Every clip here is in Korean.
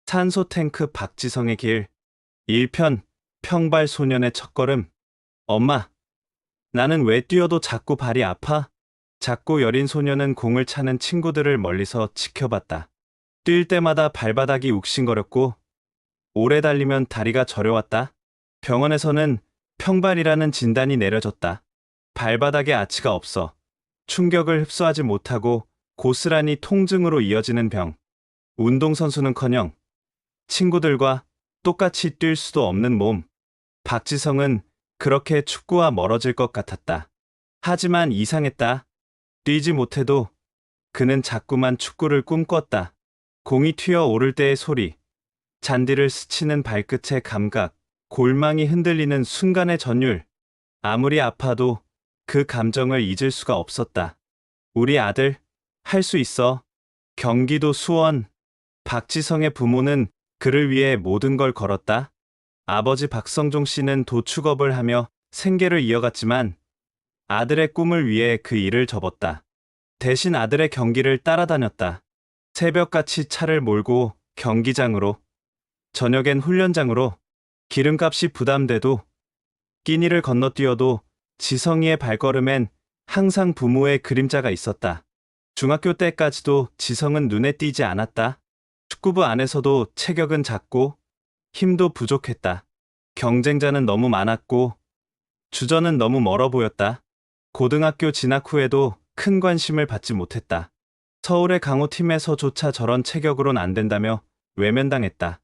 산소 탱크 박지성의 길 1편 평발 소년의 첫걸음. 엄마, 나는 왜 뛰어도 자꾸 발이 아파? 작고 여린 소년은 공을 차는 친구들을 멀리서 지켜봤다. 뛸 때마다 발바닥이 욱신거렸고 오래 달리면 다리가 저려왔다. 병원에서는 평발이라는 진단이 내려졌다. 발바닥에 아치가 없어 충격을 흡수하지 못하고 고스란히 통증으로 이어지는 병. 운동선수는커녕 친구들과 똑같이 뛸 수도 없는 몸. 박지성은 그렇게 축구와 멀어질 것 같았다. 하지만 이상했다. 뛰지 못해도 그는 자꾸만 축구를 꿈꿨다. 공이 튀어오를 때의 소리, 잔디를 스치는 발끝의 감각, 골망이 흔들리는 순간의 전율. 아무리 아파도 그 감정을 잊을 수가 없었다. 우리 아들, 할 수 있어. 경기도 수원. 박지성의 부모는 그를 위해 모든 걸 걸었다. 아버지 박성종 씨는 도축업을 하며 생계를 이어갔지만 아들의 꿈을 위해 그 일을 접었다. 대신 아들의 경기를 따라다녔다. 새벽같이 차를 몰고 경기장으로, 저녁엔 훈련장으로. 기름값이 부담돼도 끼니를 건너뛰어도 지성이의 발걸음엔 항상 부모의 그림자가 있었다. 중학교 때까지도 지성은 눈에 띄지 않았다. 축구부 안에서도 체격은 작고 힘도 부족했다. 경쟁자는 너무 많았고 주전은 너무 멀어 보였다. 고등학교 진학 후에도 큰 관심을 받지 못했다. 서울의 강호팀에서조차 저런 체격으론 안 된다며 외면당했다.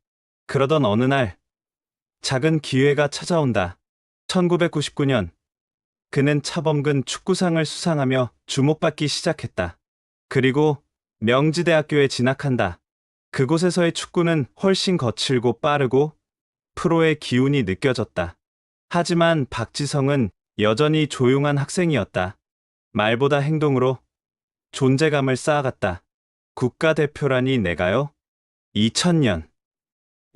그러던 어느 날 작은 기회가 찾아온다. 1999년 그는 차범근 축구상을 수상하며 주목받기 시작했다. 그리고 명지대학교에 진학한다. 그곳에서의 축구는 훨씬 거칠고 빠르고 프로의 기운이 느껴졌다. 하지만 박지성은 여전히 조용한 학생이었다. 말보다 행동으로 존재감을 쌓아갔다. 국가대표라니 내가요? 2000년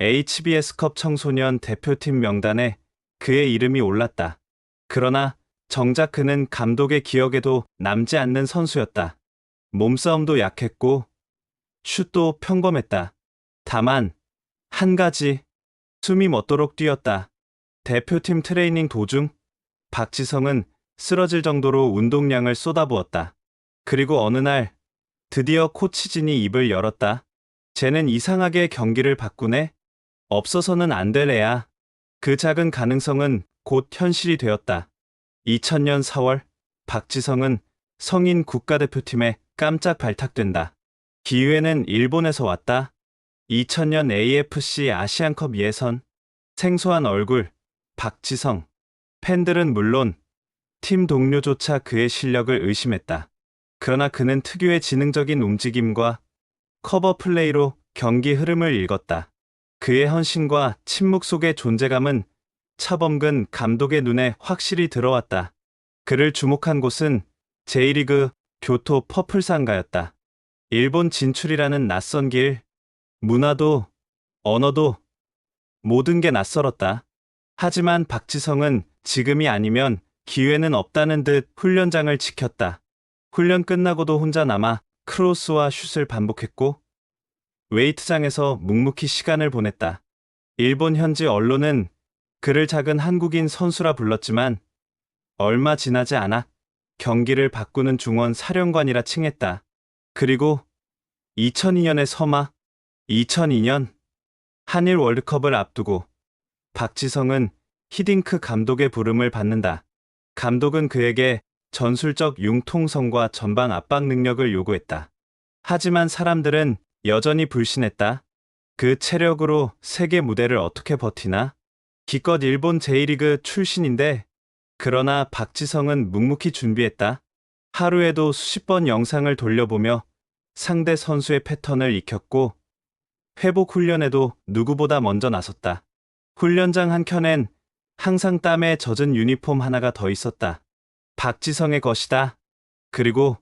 HBS컵 청소년 대표팀 명단에 그의 이름이 올랐다. 그러나 정작 그는 감독의 기억에도 남지 않는 선수였다. 몸싸움도 약했고 슛도 평범했다. 다만 한 가지, 숨이 멎도록 뛰었다. 대표팀 트레이닝 도중 박지성은 쓰러질 정도로 운동량을 쏟아부었다. 그리고 어느 날 드디어 코치진이 입을 열었다. 쟤는 이상하게 경기를 바꾸네? 없어서는 안 될 애야. 그 작은 가능성은 곧 현실이 되었다. 2000년 4월 박지성은 성인 국가대표팀에 깜짝 발탁된다. 기회는 일본에서 왔다. 2000년 AFC 아시안컵 예선. 생소한 얼굴, 박지성. 팬들은 물론 팀 동료조차 그의 실력을 의심했다. 그러나 그는 특유의 지능적인 움직임과 커버 플레이로 경기 흐름을 읽었다. 그의 헌신과 침묵 속의 존재감은 차범근 감독의 눈에 확실히 들어왔다. 그를 주목한 곳은 J리그 교토 퍼플상가였다. 일본 진출이라는 낯선 길, 문화도, 언어도 모든 게 낯설었다. 하지만 박지성은 지금이 아니면 기회는 없다는 듯 훈련장을 지켰다. 훈련 끝나고도 혼자 남아 크로스와 슛을 반복했고 웨이트장에서 묵묵히 시간을 보냈다. 일본 현지 언론은 그를 작은 한국인 선수라 불렀지만 얼마 지나지 않아 경기를 바꾸는 중원 사령관이라 칭했다. 그리고 2002년의 서마, 2002년 한일 월드컵을 앞두고 박지성은 히딩크 감독의 부름을 받는다. 감독은 그에게 전술적 융통성과 전방 압박 능력을 요구했다. 하지만 사람들은 여전히 불신했다. 그 체력으로 세계 무대를 어떻게 버티나? 기껏 일본 J리그 출신인데. 그러나 박지성은 묵묵히 준비했다. 하루에도 수십 번 영상을 돌려보며 상대 선수의 패턴을 익혔고 회복 훈련에도 누구보다 먼저 나섰다. 훈련장 한켠엔 항상 땀에 젖은 유니폼 하나가 더 있었다. 박지성의 것이다. 그리고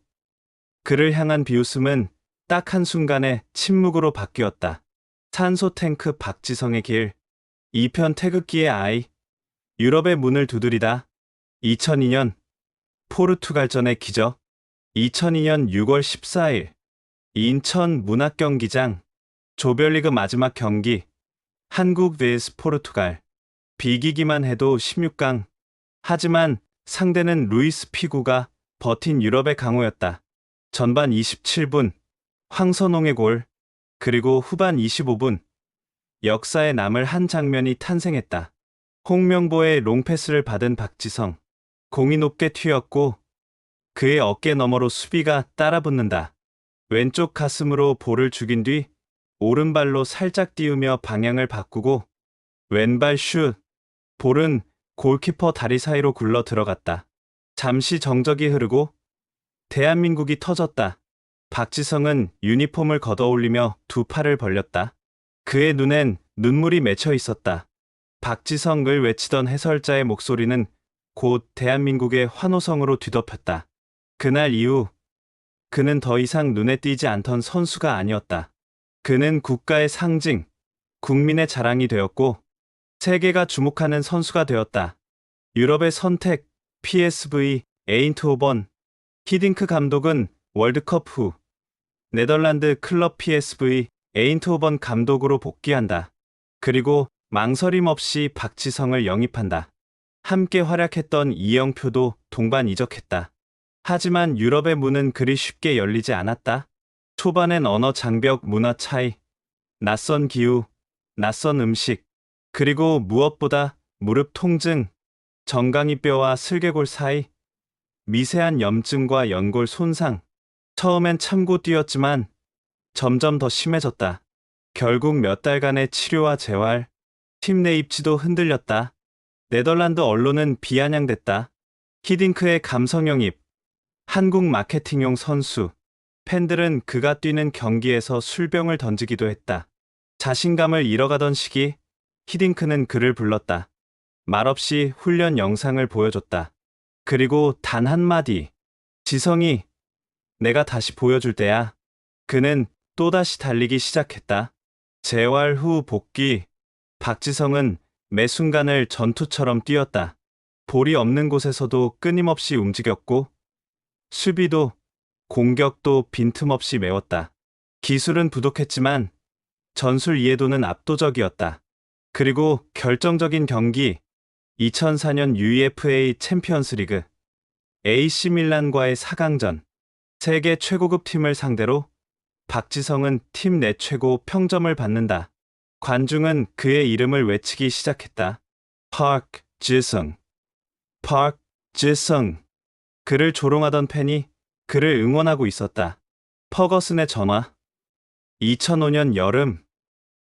그를 향한 비웃음은 딱 한순간에 침묵으로 바뀌었다. 산소 탱크 박지성의 길 2편 태극기의 아이. 유럽의 문을 두드리다. 2002년 포르투갈전의 기적. 2002년 6월 14일 인천 문학경기장. 조별리그 마지막 경기, 한국 vs 포르투갈. 비기기만 해도 16강. 하지만 상대는 루이스 피구가 버틴 유럽의 강호였다. 전반 27분, 황선홍의 골, 그리고 후반 25분, 역사에 남을 한 장면이 탄생했다. 홍명보의 롱패스를 받은 박지성. 공이 높게 튀었고 그의 어깨 너머로 수비가 따라붙는다. 왼쪽 가슴으로 볼을 죽인 뒤 오른발로 살짝 띄우며 방향을 바꾸고 왼발 슛. 볼은 골키퍼 다리 사이로 굴러 들어갔다. 잠시 정적이 흐르고 대한민국이 터졌다. 박지성은 유니폼을 걷어올리며 두 팔을 벌렸다. 그의 눈엔 눈물이 맺혀 있었다. 박지성을 외치던 해설자의 목소리는 곧 대한민국의 환호성으로 뒤덮였다. 그날 이후 그는 더 이상 눈에 띄지 않던 선수가 아니었다. 그는 국가의 상징, 국민의 자랑이 되었고 세계가 주목하는 선수가 되었다. 유럽의 선택, PSV, 에인트호번. 히딩크 감독은 월드컵 후 네덜란드 클럽 PSV 에인트호번 감독으로 복귀한다. 그리고 망설임 없이 박지성을 영입한다. 함께 활약했던 이영표도 동반 이적했다. 하지만 유럽의 문은 그리 쉽게 열리지 않았다. 초반엔 언어 장벽, 문화 차이, 낯선 기후, 낯선 음식, 그리고 무엇보다 무릎 통증, 정강이뼈와 슬개골 사이, 미세한 염증과 연골 손상. 처음엔 참고 뛰었지만 점점 더 심해졌다. 결국 몇 달간의 치료와 재활, 팀 내 입지도 흔들렸다. 네덜란드 언론은 비아냥댔다. 히딩크의 감성 영입, 한국 마케팅용 선수. 팬들은 그가 뛰는 경기에서 술병을 던지기도 했다. 자신감을 잃어가던 시기, 히딩크는 그를 불렀다. 말없이 훈련 영상을 보여줬다. 그리고 단 한마디. 지성이, 내가 다시 보여줄 때야. 그는 또다시 달리기 시작했다. 재활 후 복귀. 박지성은 매 순간을 전투처럼 뛰었다. 볼이 없는 곳에서도 끊임없이 움직였고 수비도 공격도 빈틈없이 메웠다. 기술은 부족했지만 전술 이해도는 압도적이었다. 그리고 결정적인 경기, 2004년 UEFA 챔피언스리그 AC 밀란과의 4강전. 세계 최고급 팀을 상대로 박지성은 팀 내 최고 평점을 받는다. 관중은 그의 이름을 외치기 시작했다. 파크 지성, 파크 지성. 그를 조롱하던 팬이 그를 응원하고 있었다. 퍼거슨의 전화. 2005년 여름,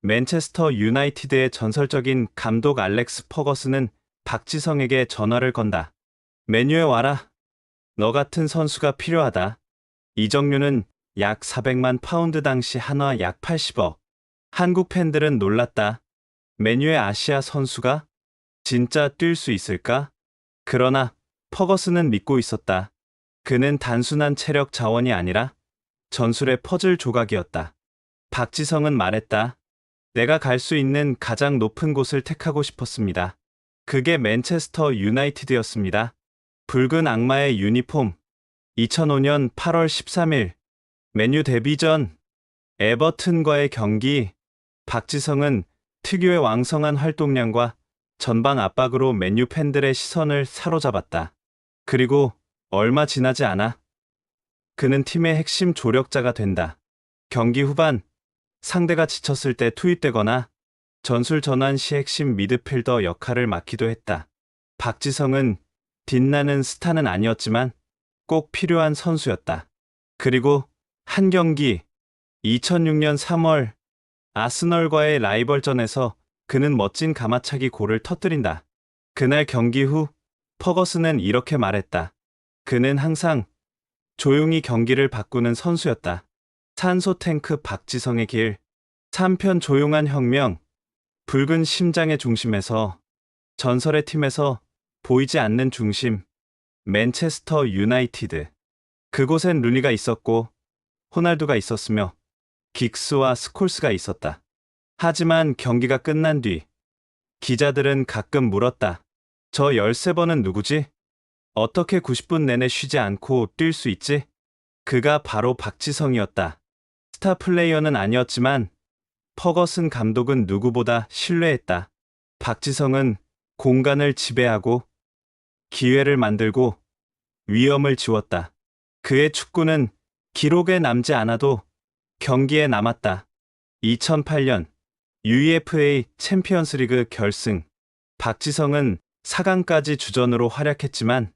맨체스터 유나이티드의 전설적인 감독 알렉스 퍼거슨은 박지성에게 전화를 건다. 맨유에 와라. 너 같은 선수가 필요하다. 이적료는 약 400만 파운드, 당시 한화 약 80억. 한국 팬들은 놀랐다. 맨유의 아시아 선수가 진짜 뛸 수 있을까? 그러나 퍼거슨은 믿고 있었다. 그는 단순한 체력 자원이 아니라 전술의 퍼즐 조각이었다. 박지성은 말했다. 내가 갈 수 있는 가장 높은 곳을 택하고 싶었습니다. 그게 맨체스터 유나이티드였습니다. 붉은 악마의 유니폼. 2005년 8월 13일 맨유 데뷔 전 에버튼과의 경기. 박지성은 특유의 왕성한 활동량과 전방 압박으로 맨유 팬들의 시선을 사로잡았다. 그리고 얼마 지나지 않아 그는 팀의 핵심 조력자가 된다. 경기 후반 상대가 지쳤을 때 투입되거나 전술 전환 시 핵심 미드필더 역할을 맡기도 했다. 박지성은 빛나는 스타는 아니었지만 꼭 필요한 선수였다. 그리고 한 경기, 2006년 3월 아스널과의 라이벌전에서 그는 멋진 가마차기 골을 터뜨린다. 그날 경기 후 퍼거슨은 이렇게 말했다. 그는 항상 조용히 경기를 바꾸는 선수였다. 산소 탱크 박지성의 길. 3편 조용한 혁명. 붉은 심장의 중심에서, 전설의 팀에서 보이지 않는 중심. 맨체스터 유나이티드. 그곳엔 루니가 있었고 호날두가 있었으며 긱스와 스콜스가 있었다. 하지만 경기가 끝난 뒤 기자들은 가끔 물었다. 저 13번은 누구지? 어떻게 90분 내내 쉬지 않고 뛸 수 있지? 그가 바로 박지성이었다. 스타 플레이어는 아니었지만 퍼거슨 감독은 누구보다 신뢰했다. 박지성은 공간을 지배하고 기회를 만들고 위험을 지웠다. 그의 축구는 기록에 남지 않아도 경기에 남았다. 2008년 UEFA 챔피언스리그 결승. 박지성은 4강까지 주전으로 활약했지만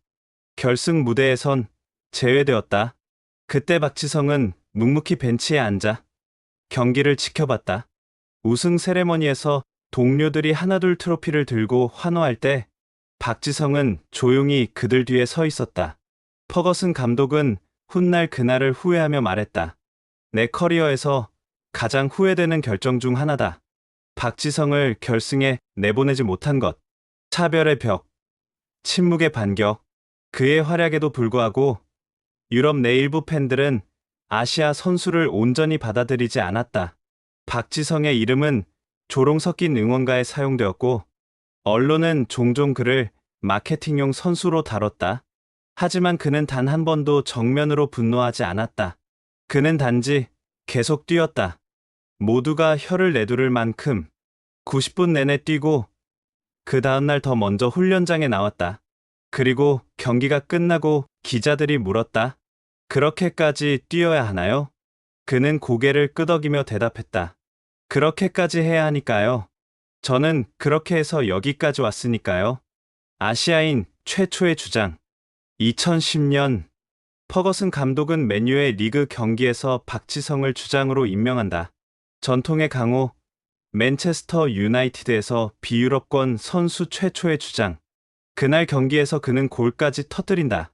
결승 무대에선 제외되었다. 그때 박지성은 묵묵히 벤치에 앉아 경기를 지켜봤다. 우승 세레머니에서 동료들이 하나둘 트로피를 들고 환호할 때 박지성은 조용히 그들 뒤에 서 있었다. 퍼거슨 감독은 훗날 그날을 후회하며 말했다. 내 커리어에서 가장 후회되는 결정 중 하나다. 박지성을 결승에 내보내지 못한 것. 차별의 벽, 침묵의 반격. 그의 활약에도 불구하고 유럽 내 일부 팬들은 아시아 선수를 온전히 받아들이지 않았다. 박지성의 이름은 조롱 섞인 응원가에 사용되었고 언론은 종종 그를 마케팅용 선수로 다뤘다. 하지만 그는 단 한 번도 정면으로 분노하지 않았다. 그는 단지 계속 뛰었다. 모두가 혀를 내두를 만큼 90분 내내 뛰고 그 다음날 더 먼저 훈련장에 나왔다. 그리고 경기가 끝나고 기자들이 물었다. 그렇게까지 뛰어야 하나요? 그는 고개를 끄덕이며 대답했다. 그렇게까지 해야 하니까요. 저는 그렇게 해서 여기까지 왔으니까요. 아시아인 최초의 주장. 2010년 퍼거슨 감독은 맨유의 리그 경기에서 박지성을 주장으로 임명한다. 전통의 강호 맨체스터 유나이티드에서 비유럽권 선수 최초의 주장. 그날 경기에서 그는 골까지 터뜨린다.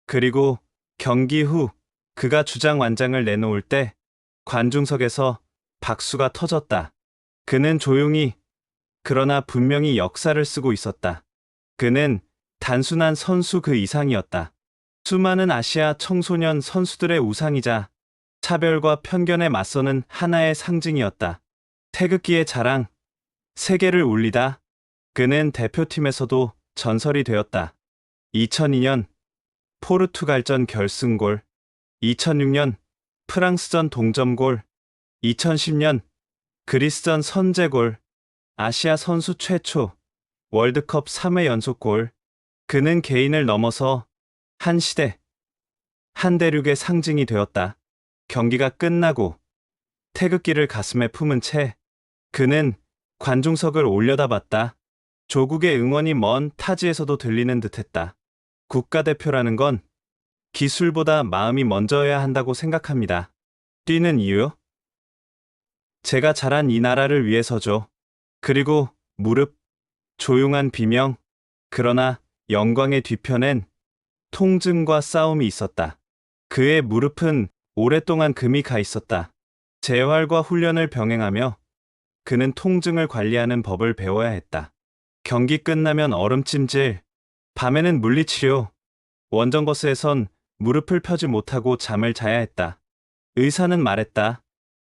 그리고 경기 후 그가 주장 완장을 내놓을 때 관중석에서 박수가 터졌다. 그는 조용히 그러나 분명히 역사를 쓰고 있었다. 그는 단순한 선수 그 이상이었다. 수많은 아시아 청소년 선수들의 우상이자 차별과 편견에 맞서는 하나의 상징이었다. 태극기의 자랑, 세계를 울리다. 그는 대표팀에서도 전설이 되었다. 2002년 포르투갈전 결승골, 2006년 프랑스전 동점골, 2010년 그리스전 선제골, 아시아 선수 최초 월드컵 3회 연속골. 그는 개인을 넘어서 한 시대, 한 대륙의 상징이 되었다. 경기가 끝나고 태극기를 가슴에 품은 채 그는 관중석을 올려다봤다. 조국의 응원이 먼 타지에서도 들리는 듯했다. 국가대표라는 건 기술보다 마음이 먼저여야 한다고 생각합니다. 뛰는 이유요? 제가 자란 이 나라를 위해서죠. 그리고 무릎, 조용한 비명. 그러나 영광의 뒤편엔 통증과 싸움이 있었다. 그의 무릎은 오랫동안 금이 가 있었다. 재활과 훈련을 병행하며 그는 통증을 관리하는 법을 배워야 했다. 경기 끝나면 얼음찜질, 밤에는 물리치료, 원정버스에선 무릎을 펴지 못하고 잠을 자야 했다. 의사는 말했다.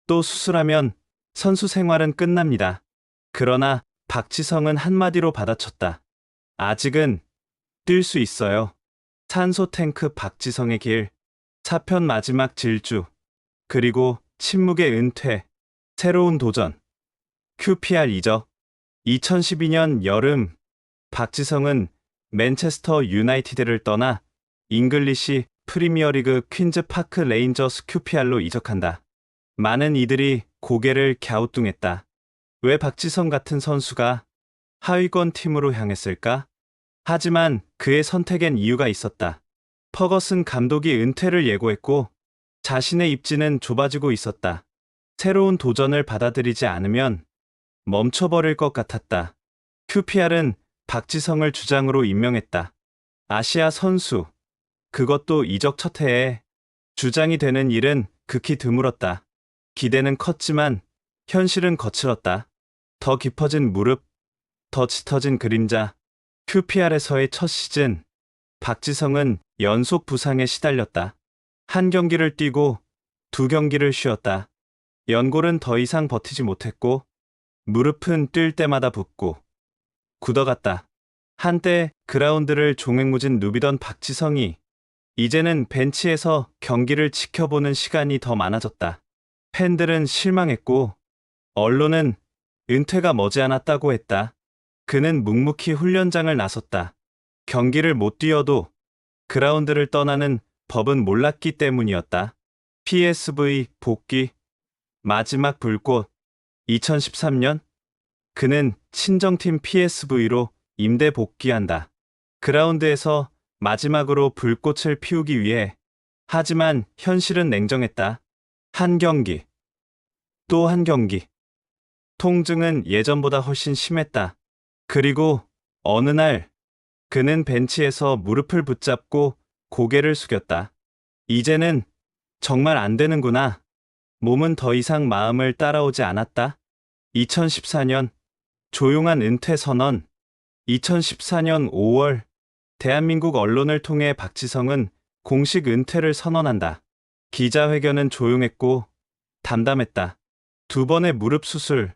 또 수술하면 선수 생활은 끝납니다. 그러나 박지성은 한마디로 받아쳤다. 아직은 뛸 수 있어요. 산소 탱크 박지성의 길, 4편 마지막 질주, 그리고 침묵의 은퇴, 새로운 도전, QPR 이적. 2012년 여름, 박지성은 맨체스터 유나이티드를 떠나 잉글리시 프리미어리그 퀸즈 파크 레인저스 QPR로 이적한다. 많은 이들이 고개를 갸우뚱했다. 왜 박지성 같은 선수가 하위권 팀으로 향했을까? 하지만 그의 선택엔 이유가 있었다. 퍼거슨 감독이 은퇴를 예고했고 자신의 입지는 좁아지고 있었다. 새로운 도전을 받아들이지 않으면 멈춰버릴 것 같았다. QPR은 박지성을 주장으로 임명했다. 아시아 선수, 그것도 이적 첫 해에 주장이 되는 일은 극히 드물었다. 기대는 컸지만 현실은 거칠었다. 더 깊어진 무릎, 더 짙어진 그림자. QPR에서의 첫 시즌, 박지성은 연속 부상에 시달렸다. 한 경기를 뛰고 두 경기를 쉬었다. 연골은 더 이상 버티지 못했고 무릎은 뛸 때마다 붓고 굳어갔다. 한때 그라운드를 종횡무진 누비던 박지성이 이제는 벤치에서 경기를 지켜보는 시간이 더 많아졌다. 팬들은 실망했고 언론은 은퇴가 머지않았다고 했다. 그는 묵묵히 훈련장을 나섰다. 경기를 못 뛰어도 그라운드를 떠나는 법은 몰랐기 때문이었다. PSV 복귀 마지막 불꽃 2013년 그는 친정팀 PSV로 임대 복귀한다. 그라운드에서 마지막으로 불꽃을 피우기 위해. 하지만 현실은 냉정했다. 한 경기, 또 한 경기. 통증은 예전보다 훨씬 심했다. 그리고 어느 날 그는 벤치에서 무릎을 붙잡고 고개를 숙였다. 이제는 정말 안 되는구나. 몸은 더 이상 마음을 따라오지 않았다. 2014년 조용한 은퇴 선언. 2014년 5월 대한민국 언론을 통해 박지성은 공식 은퇴를 선언한다. 기자회견은 조용했고 담담했다. 두 번의 무릎 수술,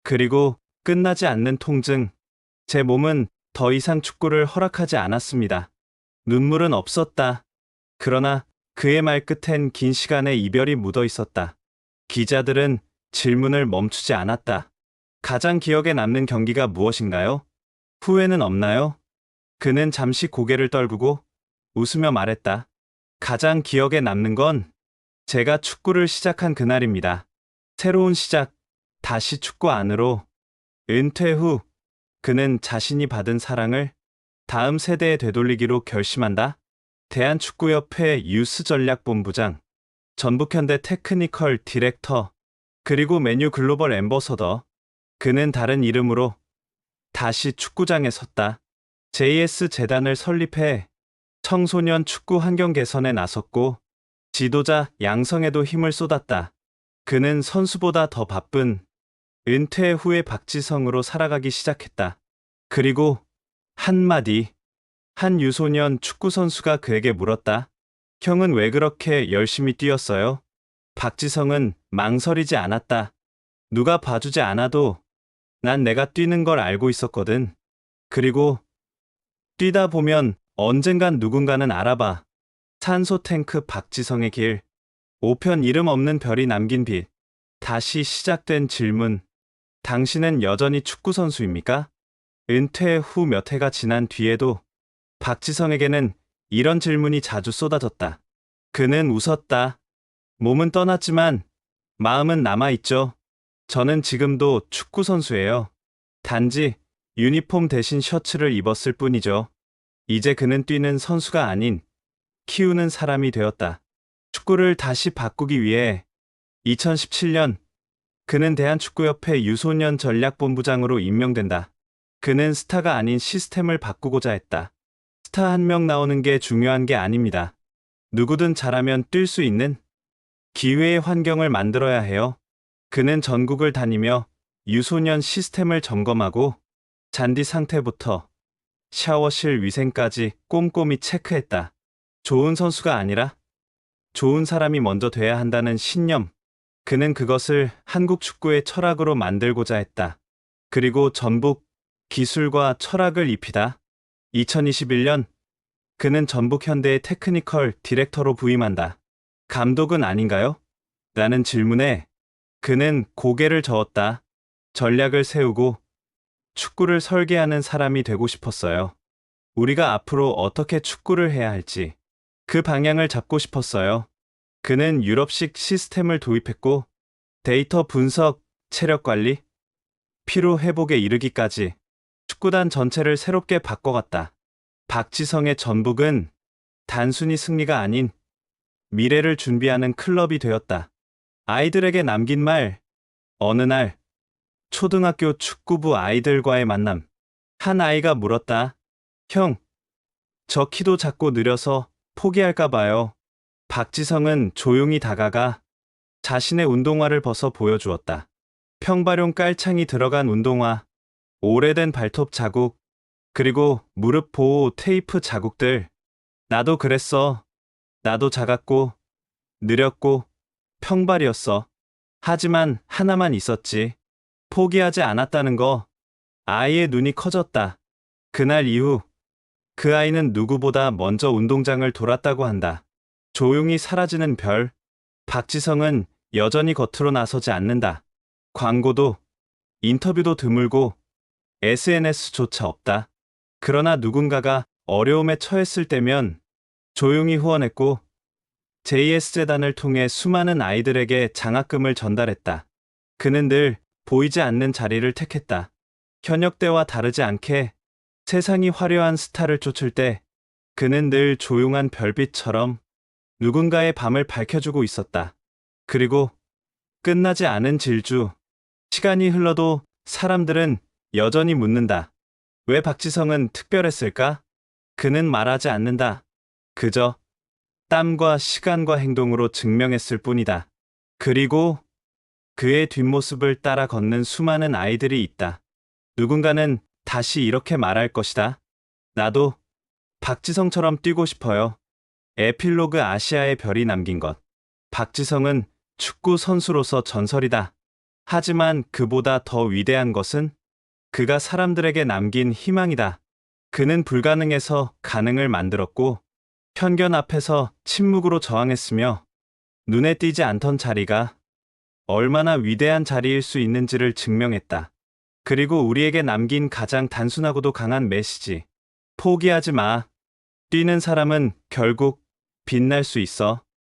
그리고 끝나지 않는 통증. 제 몸은 더 이상 축구를 허락하지 않았습니다. 눈물은 없었다. 그러나 그의 말끝엔 긴 시간의 이별이 묻어 있었다. 기자들은 질문을 멈추지 않았다. 가장 기억에 남는 경기가 무엇인가요? 후회는 없나요? 그는 잠시 고개를 떨구고 웃으며 말했다. 가장 기억에 남는 건 제가 축구를 시작한 그날입니다. 새로운 시작, 다시 축구 안으로. 은퇴 후 그는 자신이 받은 사랑을 다음 세대에 되돌리기로 결심한다. 대한축구협회 유스전략본부장, 전북현대 테크니컬 디렉터, 그리고 맨유 글로벌 앰버서더. 그는 다른 이름으로 다시 축구장에 섰다. JS 재단을 설립해 청소년 축구 환경 개선에 나섰고 지도자 양성에도 힘을 쏟았다. 그는 선수보다 더 바쁜 은퇴 후의 박지성으로 살아가기 시작했다. 그리고 한마디, 한 유소년 축구선수가 그에게 물었다. 형은 왜 그렇게 열심히 뛰었어요? 박지성은 망설이지 않았다. 누가 봐주지 않아도 난 내가 뛰는 걸 알고 있었거든. 그리고 뛰다 보면 언젠간 누군가는 알아봐. 산소 탱크 박지성의 길. 5편 이름 없는 별이 남긴 빛. 다시 시작된 질문. 당신은 여전히 축구선수입니까? 은퇴 후 몇 해가 지난 뒤에도 박지성에게는 이런 질문이 자주 쏟아졌다. 그는 웃었다. 몸은 떠났지만 마음은 남아있죠. 저는 지금도 축구선수예요. 단지 유니폼 대신 셔츠를 입었을 뿐이죠. 이제 그는 뛰는 선수가 아닌 키우는 사람이 되었다. 축구를 다시 바꾸기 위해 2017년 그는 대한축구협회 유소년 전략본부장으로 임명된다. 그는 스타가 아닌 시스템을 바꾸고자 했다. 스타 한 명 나오는 게 중요한 게 아닙니다. 누구든 잘하면 뛸 수 있는 기회의 환경을 만들어야 해요. 그는 전국을 다니며 유소년 시스템을 점검하고 잔디 상태부터 샤워실 위생까지 꼼꼼히 체크했다. 좋은 선수가 아니라 좋은 사람이 먼저 돼야 한다는 신념. 그는 그것을 한국 축구의 철학으로 만들고자 했다. 그리고 전북 기술과 철학을 입히다. 2021년 그는 전북 현대의 테크니컬 디렉터로 부임한다. 감독은 아닌가요? 라는 질문에 그는 고개를 저었다. 전략을 세우고 축구를 설계하는 사람이 되고 싶었어요. 우리가 앞으로 어떻게 축구를 해야 할지 그 방향을 잡고 싶었어요. 그는 유럽식 시스템을 도입했고 데이터 분석, 체력 관리, 피로 회복에 이르기까지 축구단 전체를 새롭게 바꿔갔다. 박지성의 전북은 단순히 승리가 아닌 미래를 준비하는 클럽이 되었다. 아이들에게 남긴 말. 어느 날 초등학교 축구부 아이들과의 만남. 한 아이가 물었다. 형, 저 키도 작고 느려서 포기할까 봐요. 박지성은 조용히 다가가 자신의 운동화를 벗어 보여주었다. 평발용 깔창이 들어간 운동화, 오래된 발톱 자국, 그리고 무릎 보호 테이프 자국들. 나도 그랬어. 나도 작았고, 느렸고, 평발이었어. 하지만 하나만 있었지. 포기하지 않았다는 거. 아이의 눈이 커졌다. 그날 이후 그 아이는 누구보다 먼저 운동장을 돌았다고 한다. 조용히 사라지는 별. 박지성은 여전히 겉으로 나서지 않는다. 광고도, 인터뷰도 드물고 SNS조차 없다. 그러나 누군가가 어려움에 처했을 때면 조용히 후원했고 JS재단을 통해 수많은 아이들에게 장학금을 전달했다. 그는 늘 보이지 않는 자리를 택했다. 현역 때와 다르지 않게 세상이 화려한 스타를 쫓을 때 그는 늘 조용한 별빛처럼 누군가의 밤을 밝혀주고 있었다. 그리고 끝나지 않은 질주. 시간이 흘러도 사람들은 여전히 묻는다. 왜 박지성은 특별했을까? 그는 말하지 않는다. 그저 땀과 시간과 행동으로 증명했을 뿐이다. 그리고 그의 뒷모습을 따라 걷는 수많은 아이들이 있다. 누군가는 다시 이렇게 말할 것이다. 나도 박지성처럼 뛰고 싶어요. 에필로그 아시아의 별이 남긴 것. 박지성은 축구 선수로서 전설이다. 하지만 그보다 더 위대한 것은 그가 사람들에게 남긴 희망이다. 그는 불가능에서 가능을 만들었고 편견 앞에서 침묵으로 저항했으며 눈에 띄지 않던 자리가 얼마나 위대한 자리일 수 있는지를 증명했다. 그리고 우리에게 남긴 가장 단순하고도 강한 메시지. 포기하지 마. 뛰는 사람은 결국 빛날 수 있어.